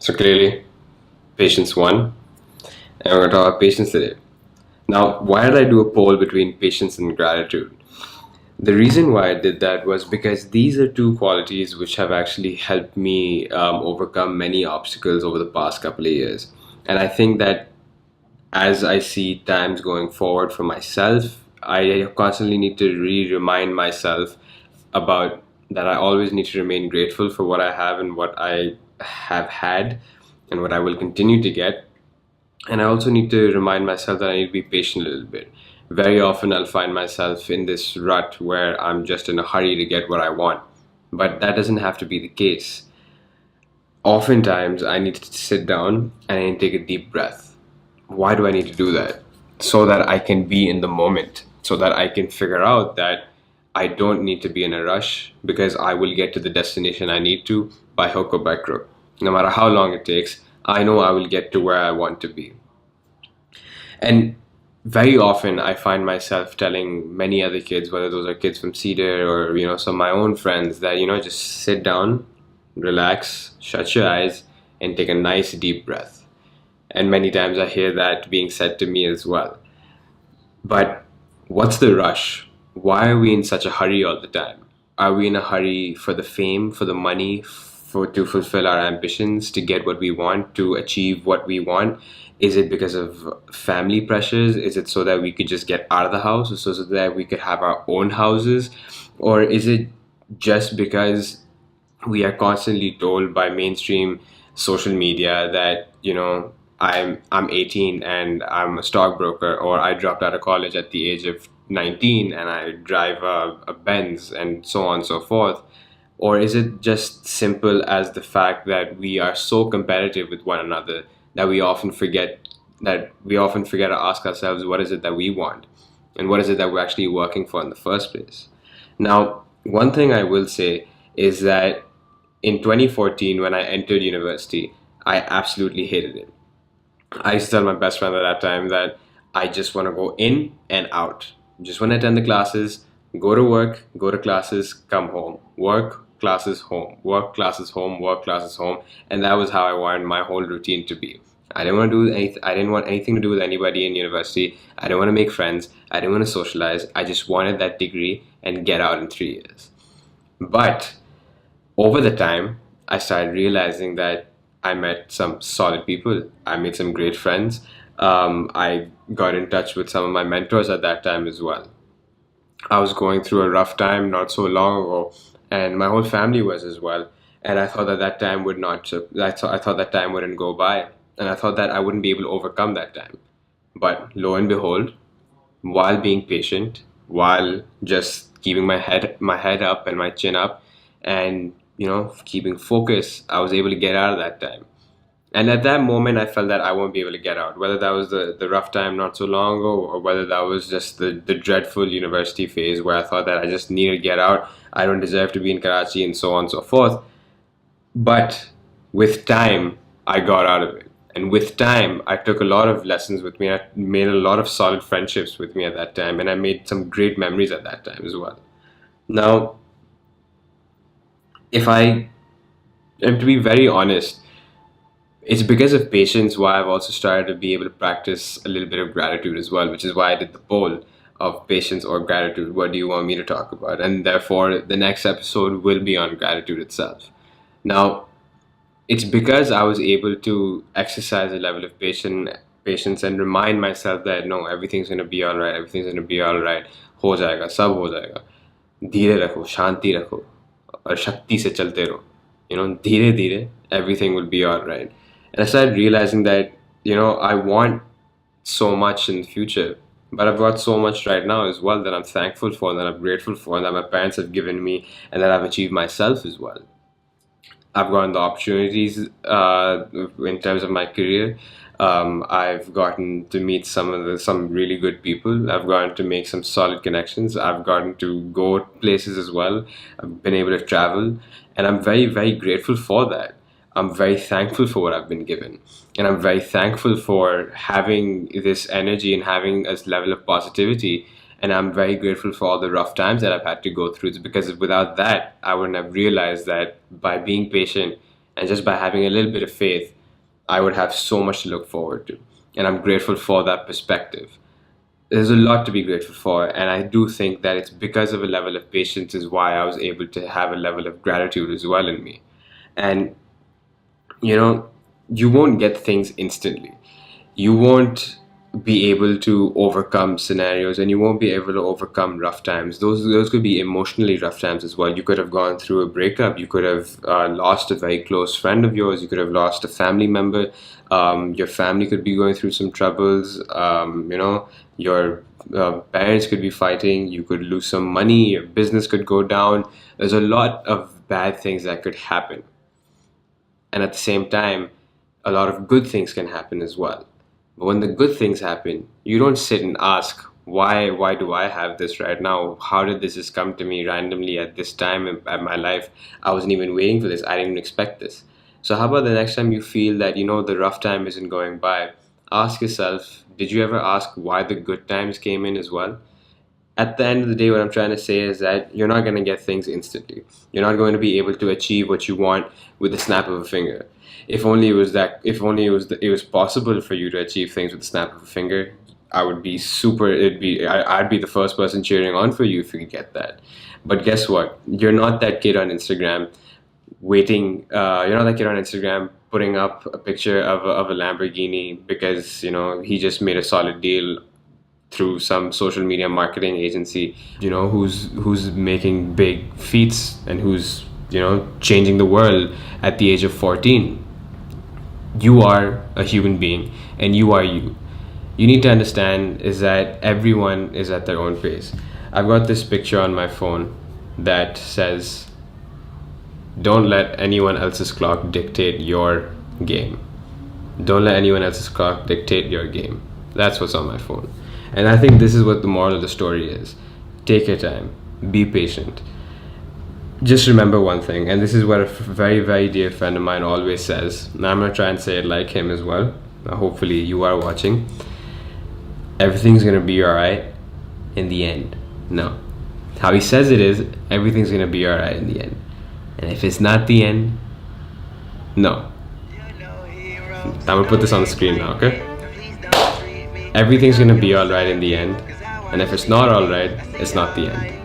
So clearly, patience won, and we're going to talk about patience today. Now, why did I do a poll between patience and gratitude? The reason why I did that was because these are two qualities which have actually helped me overcome many obstacles over the past couple of years. And I think that as I see times going forward for myself, I constantly need to remind myself about that I always need to remain grateful for what I have and what I have had and what I will continue to get. And I also need to remind myself that I need to be patient a little bit. Very often, I'll find myself in this rut where I'm just in a hurry to get what I want. But that doesn't have to be the case. Oftentimes, I need to sit down and I need to take a deep breath. Why do I need to do that? So that I can be in the moment, so that I can figure out that I don't need to be in a rush because I will get to the destination I need to by hook or by crook. No matter how long it takes, I know I will get to where I want to be. And very often I find myself telling many other kids, whether those are kids from Cedar or, some of my own friends, that, just sit down, relax, shut your eyes, and take a nice deep breath. And many times I hear that being said to me as well. But what's the rush? Why are we in such a hurry all the time? Are we in a hurry for the fame, for the money, for to fulfill our ambitions, to get what we want, to achieve what we want? Is it because of family pressures? Is it so that we could just get out of the house, or so that we could have our own houses? Or is it just because we are constantly told by mainstream social media that I'm 18 and I'm a stockbroker, or I dropped out of college at the age of 19 and I drive a Benz, and so on and so forth? Or is it just simple as the fact that we are so competitive with one another that we often forget to ask ourselves, what is it that we want, and what is it that we're actually working for in the first place? Now, one thing I will say is that in 2014, when I entered university, I absolutely hated it. I used to tell my best friend at that time that I just want to go in and out. Just want to attend the classes, go to work, go to classes, come home, work, classes, home, work, classes, home, work, classes, home, and that was how I wanted my whole routine to be. I didn't want anything to do with anybody in university. I didn't want to make friends. I didn't want to socialize. I just wanted that degree and get out in 3 years. But over the time, I started realizing that I met some solid people. I made some great friends. I got in touch with some of my mentors at that time as well. I was going through a rough time not so long ago, and my whole family was as well. And I thought that that time would not. I thought that time wouldn't go by, and I thought that I wouldn't be able to overcome that time. But lo and behold, while being patient, while just keeping my head up and my chin up, and keeping focus, I was able to get out of that time. And at that moment, I felt that I won't be able to get out. Whether that was the rough time not so long ago, or whether that was just the dreadful university phase where I thought that I just need to get out, I don't deserve to be in Karachi, and so on and so forth. But with time, I got out of it. And with time, I took a lot of lessons with me. I made a lot of solid friendships with me at that time, and I made some great memories at that time as well. Now, if I am to be very honest, it's because of patience why I've also started to be able to practice a little bit of gratitude as well, which is why I did the poll of patience or gratitude. What do you want me to talk about? And therefore, the next episode will be on gratitude itself. Now, it's because I was able to exercise a level of patience and remind myself that no, everything's going to be all right, everything's going to be all right. हो जाएगा, सब हो जाएगा. धीरे रखो, शांति रखो, और शक्ति से चलते रहो. धीरे धीरे, everything will be all right. And I started realizing that, I want so much in the future, but I've got so much right now as well that I'm thankful for, that I'm grateful for, that my parents have given me, and that I've achieved myself as well. I've gotten the opportunities in terms of my career. I've gotten to meet some really good people. I've gotten to make some solid connections. I've gotten to go places as well. I've been able to travel, and I'm very, very grateful for that. I'm very thankful for what I've been given, and I'm very thankful for having this energy and having a level of positivity. And I'm very grateful for all the rough times that I've had to go through. It's because without that, I wouldn't have realized that by being patient And just by having a little bit of faith, I would have so much to look forward to. And I'm grateful for that perspective. There's a lot to be grateful for, and I do think that it's because of a level of patience is why I was able to have a level of gratitude as well in me. And you know, you won't get things instantly. You won't be able to overcome scenarios, and you won't be able to overcome rough times. Those could be emotionally rough times as well. You could have gone through a breakup. You could have lost a very close friend of yours. You could have lost a family member. Your family could be going through some troubles. Your parents could be fighting. You could lose some money. Your business could go down. There's a lot of bad things that could happen, and at the same time, a lot of good things can happen as well. But when the good things happen, you don't sit and ask, why do I have this right now? How did this just come to me randomly at this time in my life? I wasn't even waiting for this. I didn't even expect this. So how about the next time you feel that the rough time isn't going by, ask yourself, did you ever ask why the good times came in as well? At the end of the day, what I'm trying to say is that you're not going to get things instantly. You're not going to be able to achieve what you want with the snap of a finger. If only it was possible for you to achieve things with the snap of a finger, I would be super. I'd be the first person cheering on for you if you could get that. But guess what? You're not that kid on Instagram waiting. You're not that kid on Instagram putting up a picture of a Lamborghini because he just made a solid deal through some social media marketing agency, who's making big feats and who's changing the world at the age of 14. You are a human being, and you are you. You need to understand is that everyone is at their own pace. I've got this picture on my phone that says, don't let anyone else's clock dictate your game. Don't let anyone else's clock dictate your game. That's what's on my phone. And I think this is what the moral of the story is. Take your time. Be patient. Just remember one thing, and this is what a very, very dear friend of mine always says. Now I'm going to try and say it like him as well. Hopefully you are watching. Everything's going to be alright in the end. No. How he says it is, everything's going to be alright in the end. And if it's not the end, no. I'm going to put this on the screen now, okay? Everything's going to be alright in the end. And if it's not alright, it's not the end.